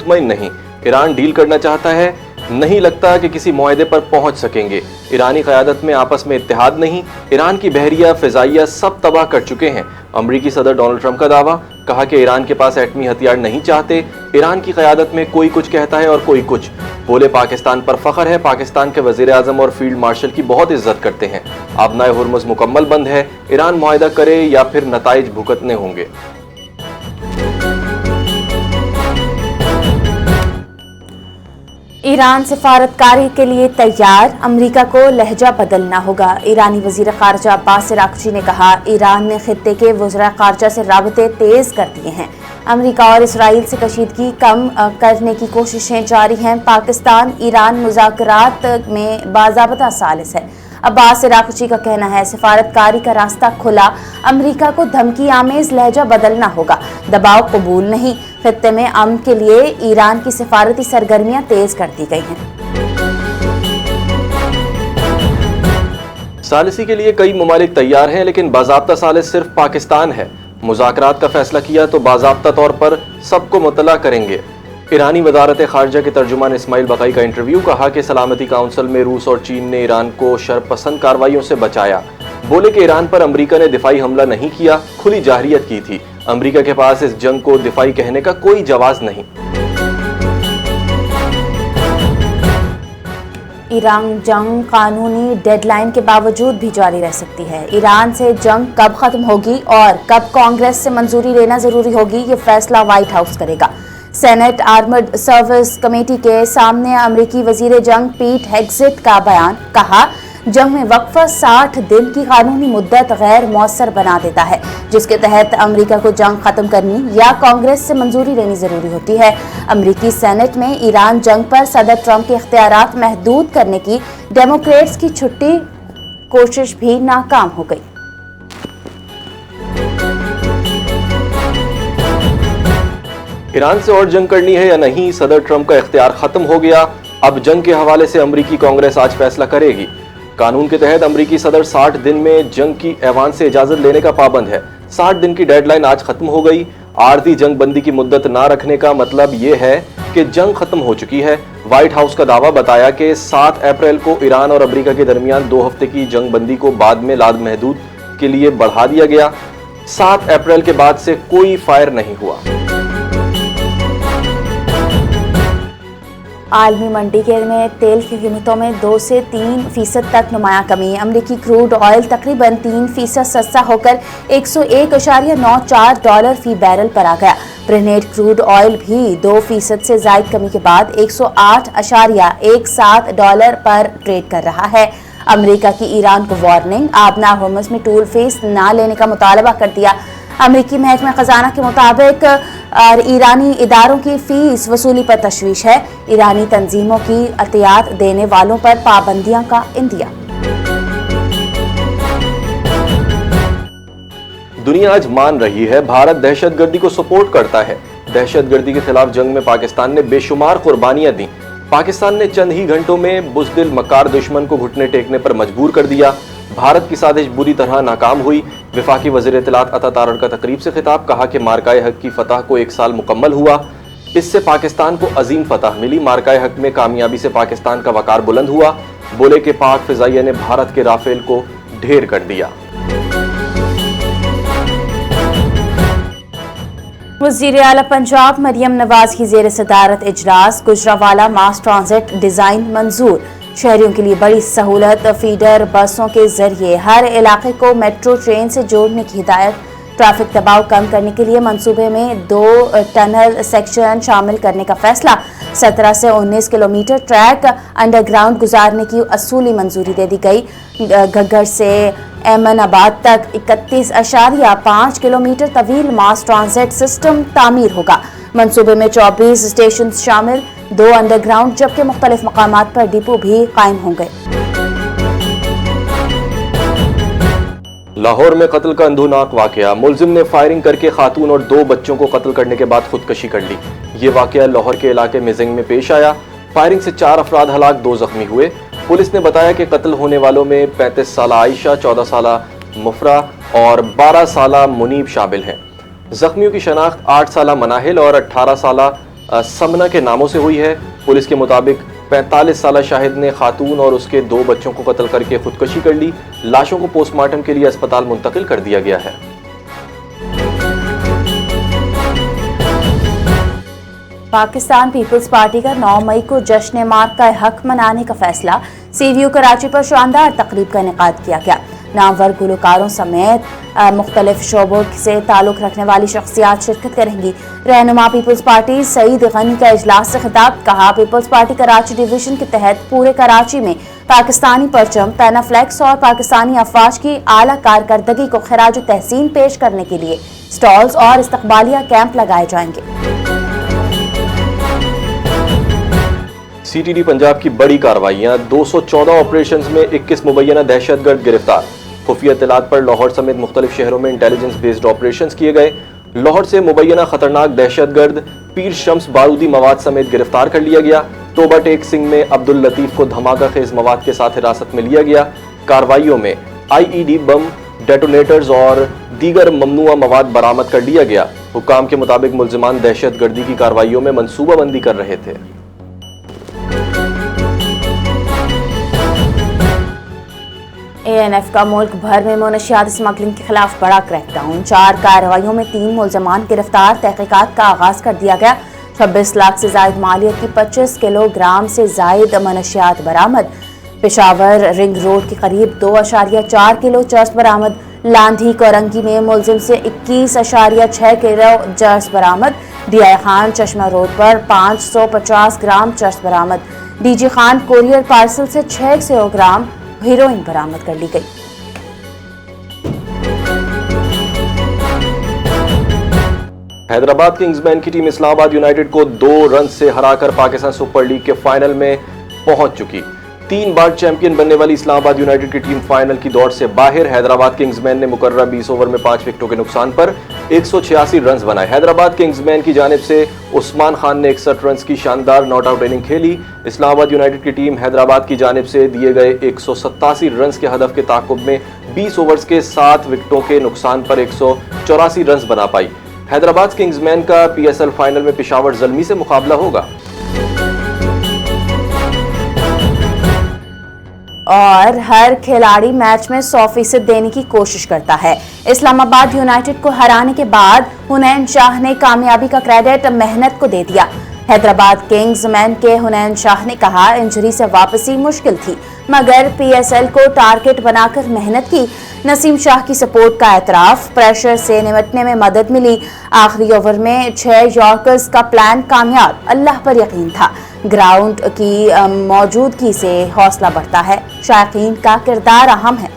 मुतमईन नहीं। Iran deal करना चाहता है, नहीं लगता कि किसी मुआहदे पर पहुंच सकेंगे। ईरानी क़यादत में आपस में इत्तेहाद नहीं। ईरान की बहरिया फ़िज़ाइया सब तबाह कर चुके हैं। अमरीकी सदर डोनाल्ड ट्रंप का दावा, कहा कि ईरान के पास एटमी हथियार नहीं चाहते। ईरान की क़यादत में कोई कुछ कहता है और कोई कुछ। बोले पाकिस्तान पर फ़ख्र है, पाकिस्तान के वज़ीर आज़म और फील्ड मार्शल की बहुत इज्जत करते हैं। आबनाए हुर्मुज़ मुकम्मल बंद है। ईरान मुआहदा करे या फिर नताइज भुगतने होंगे। ईरान सिफारतकारी के लिए तैयार, अमरीका को लहजा बदलना होगा। ईरानी वज़ीर ख़ारजा अब्बास अराग़ची ने कहा, ईरान ने खित्ते के वज़ीर ख़ारजा से राबते तेज़ कर दिए हैं। अमरीका और इसराइल से कशीदगी कम करने की कोशिशें जारी हैं। पाकिस्तान ईरान मुज़ाकरात में बाज़ाब्ता सालिस है। अब्बास अराग़ची का कहना है, सिफारतकारी का रास्ता खुला, अमरीका को धमकी आमेज लहजा बदलना होगा, दबाव कबूल नहीं। खित्ते में अमन के लिए ईरान की सिफारती सरगर्मियां तेज कर दी गई हैं। सालिसी के लिए कई ममालिक तैयार हैं, लेकिन बाज़ाब्ता सालिस सिर्फ पाकिस्तान है। मुज़ाकरात का फैसला किया तो बाज़ाब्ता तौर पर सबको मुतला करेंगे। ईरानी वज़ारत ख़ारजा के तर्जुमान इस्माइल बक़ई का इंटरव्यू, कहा कि सलामती काउंसिल में रूस और चीन ने ईरान को शरपसंद कार्रवाइयों से बचाया। बोले कि ईरान पर अमरीका ने दिफाई हमला नहीं किया, खुली जाहरियत की थी। अमरीका के पास इस जंग को दिफाई कहने का कोई जवाब नहीं। ईरान जंग कानूनी डेडलाइन के बावजूद भी जारी रह सकती है। ईरान से जंग कब खत्म होगी और कब कांग्रेस से मंजूरी लेना जरूरी होगी, ये फैसला व्हाइट हाउस करेगा। सेनेट आर्मर्ड सर्विस कमेटी के सामने अमरीकी वजीर जंग पीट हेग्सेट का बयान, कहा जंग में वक्फा 60 दिन की कानूनी मुद्दत गैर मौसर बना देता है, जिसके तहत अमेरिका को जंग खत्म करनी या कांग्रेस से मंजूरी लेनी जरूरी होती है। अमेरिकी सेनेट में ईरान जंग पर सदर ट्रंप के इख्तियारात महदूद करने की डेमोक्रेट्स की छुट्टी कोशिश भी नाकाम हो गई। ईरान से और जंग करनी है या नहीं, सदर ट्रंप का इख्तियार खत्म हो गया। अब जंग के हवाले से अमरीकी कांग्रेस आज फैसला करेगी। कानून के तहत अमरीकी सदर 60 दिन में जंग की ऐवान से इजाजत लेने का पाबंद है। 60 दिन की डेडलाइन आज खत्म हो गई। आरजी जंग बंदी की मुद्दत ना रखने का मतलब ये है कि जंग खत्म हो चुकी है। व्हाइट हाउस का दावा बताया कि 7 अप्रैल को ईरान और अमरीका के दरमियान 2 हफ्ते की जंग बंदी को बाद में लाद महदूद के लिए बढ़ा दिया गया। 7 अप्रैल के बाद से कोई फायर नहीं हुआ। आलमी मंडी के में तेल की कीमतों में 2 से 3% तक नुमाया कमी। अमरीकी क्रूड ऑयल तकरीबन 3% सस्ता होकर $101.94 फी बैरल पर आ गया। ब्रेनेड क्रूड ऑयल भी 2% से जायद कमी के बाद $108.17 पर ट्रेड कर रहा है। अमरीका की ईरान को वार्निंग, आबना होर्मुज़ में टूल फीस ना लेने का मुतालबा कर दिया। अमरीकी महकमा खजाना के मुताबिक ईरानी इदारों की फीस वसूली पर तशवीश है। ईरानी तंजीमों की अतियात देने वालों पर पाबंदियां का इंदिया। दुनिया आज मान रही है भारत दहशतगर्दी को सपोर्ट करता है। दहशतगर्दी के खिलाफ जंग में पाकिस्तान ने बेशुमार कुर्बानियां दी। पाकिस्तान ने चंद ही घंटों में बुज़दिल मकार दुश्मन को घुटने टेकने पर मजबूर कर दिया। भारत की साजिश बुरी तरह नाकाम हुई। वफाकी वज़ीर इत्तलात अता तारड़ का तकरीब से खिताब, कहा कि मार्काए हक की फतह को 1 साल मुकम्मल हुआ। इससे पाकिस्तान को अजीम फतह मिली। मार्काए हक में कामयाबी से पाकिस्तान का वकार बुलंद हुआ। बोले कि पाक फिजाइया ने भारत के राफेल को ढेर कर दिया। वज़ीर आला पंजाब मरियम नवाज की ज़ेर सदारत इजलास। गुजरावाला मास ट्रांजिट डिज़ाइन मंजूर। शहरियों के लिए बड़ी सहूलत। फीडर बसों के जरिए हर इलाके को मेट्रो ट्रेन से जोड़ने की हिदायत। ट्रैफिक दबाव कम करने के लिए मंसूबे में 2 टनल सेक्शन शामिल करने का फैसला। 17 से 19 किलोमीटर ट्रैक अंडरग्राउंड गुजारने की असूली मंजूरी दे दी गई। घग्गर से एमनाबाद तक 31.5 किलोमीटर तवील मास ट्रांजिट सिस्टम तामीर होगा। मंसूबे में 24 स्टेशन शामिल, 2 अंडरग्राउंड जबकि मुख्तलिफ मकामात पर डिपो भी कायम होंगे। लाहौर में कत्ल का अंधोनाक वाकया। मुलजिम ने फायरिंग करके खातून और 2 बच्चों को कत्ल करने के बाद खुदकशी कर ली। ये वाकया लाहौर के इलाके मिजिंग में पेश आया। फायरिंग से 4 अफराद हलाक, 2 जख्मी हुए। पुलिस ने बताया कि कत्ल होने वालों में 35 साल आयशा, 14 साल मुफरा और 12 साल मुनीब शामिल हैं। जख्मियों की शनाख्त 8 साल मनाहिल और 18 साल समना के नामों से हुई है। पुलिस के मुताबिक 45 साला शाहिद ने खातून और उसके 2 बच्चों को कत्ल करके खुदकुशी कर ली। लाशों को पोस्टमार्टम के लिए अस्पताल मुंतकिल कर दिया गया है। पाकिस्तान पीपल्स पार्टी का 9 मई को जश्न मार्क का हक मनाने का फैसला। CVU कराची पर शानदार तकरीब का इनेकाद किया गया। नामवर गुलकारों समेत मुख्तलिफ शोबों से ताल्लुक रखने वाली शख्सियात शिरकत करेंगी। रहनुमा पीपल्स पार्टी सईद गनी का इजलास से खिताब। कहा, पीपल्स पार्टी कराची डिवीजन के तहत पूरे कराची में पाकिस्तानी परचम, पैनाफ्लेक्स और पाकिस्तानी अफवाज की आला कारकर्दगी को खराज तहसीन पेश करने के लिए स्टॉल्स और इस्तकबालिया कैंप लगाए जाएंगे। CTD पंजाब की बड़ी कार्रवाइयां। 214 ऑपरेशंस में 21 मुबैना दहशतगर्द गिरफ्तार। खुफिया इत्तलात पर लाहौर समेत मुख्तलिफ शहरों में इंटेलिजेंस बेस्ड ऑपरेशंस किए गए। लाहौर से मुबैना खतरनाक दहशतगर्द पीर शम्स बारूदी मवाद समेत गिरफ्तार कर लिया गया। तोबा टेक सिंह में अब्दुल लतीफ को धमाका खेज मवाद के साथ हिरासत में लिया गया। कार्रवाइयों में IED बम, डेटोनेटर्स और दीगर ममनुआ मवाद बरामद कर लिया गया। हुक्काम के मुताबिक मुल्जिमान दहशतगर्दी की कार्रवाइयों में मनसूबाबंदी कर रहे थे। ANF का मुल्क भर में मुनशियात स्मगलिंग के खिलाफ बड़ा क्रैकडाउन। 4 कार्रवाइयों में 3 मुल्जमान गिरफ्तार। तहकीकात का आगाज कर दिया गया। 26 लाख से जायद मालियत की 25 किलोग्राम से जायद मनशियात बरामद। पेशावर रिंग रोड के करीब 2.4 किलो चर्स बरामद। लांधी कोरंगी में मुलजिम से 21.6 किलो चर्स बरामद। DI खान चश्मा रोड पर 550 ग्राम चर्स बरामद। DG खान कोरियर पार्सल से 600 ग्राम हीरोइन बरामद कर ली गई। हैदराबाद किंग्समैन की टीम इस्लामाबाद यूनाइटेड को 2 रन से हराकर पाकिस्तान सुपर लीग के फाइनल में पहुंच चुकी। 3 बार चैंपियन बनने वाली इस्लामाबाद यूनाइटेड की टीम फाइनल की दौड़ से बाहर। हैदराबाद किंग्समैन ने मुकर्रर 20 ओवर में 5 विकेटों के नुकसान पर 186 रन बनाए। हैदराबाद किंग्समैन की जानिब से उस्मान खान ने 61 रन की शानदार नॉट आउट इनिंग खेली। इस्लामाबाद यूनाइटेड की टीम हैदराबाद की जानिब से दिए गए 187 रन के हदफ के ताक़ुब में 20 ओवर्स के 7 विकेटों के नुकसान पर 184 रन बना पाई। हैदराबाद किंग्समैन का PSL फाइनल में पेशावर ज़ल्मी से मुकाबला होगा। और हर खिलाड़ी मैच में 100% देने की कोशिश करता है। इस्लामाबाद यूनाइटेड को हराने के बाद हुनैन शाह ने कामयाबी का क्रेडिट मेहनत को दे दिया। हैदराबाद किंग्समैन के हुनैन शाह ने कहा, इंजरी से वापसी मुश्किल थी मगर PSL को टारगेट बनाकर मेहनत की। नसीम शाह की सपोर्ट का एतराफ। प्रेशर से निपटने में मदद मिली। आखिरी ओवर में 6 यॉर्कर्स का प्लान कामयाब। अल्लाह पर यकीन था। ग्राउंड की मौजूदगी से हौसला बढ़ता है। शायकीन का किरदार अहम है।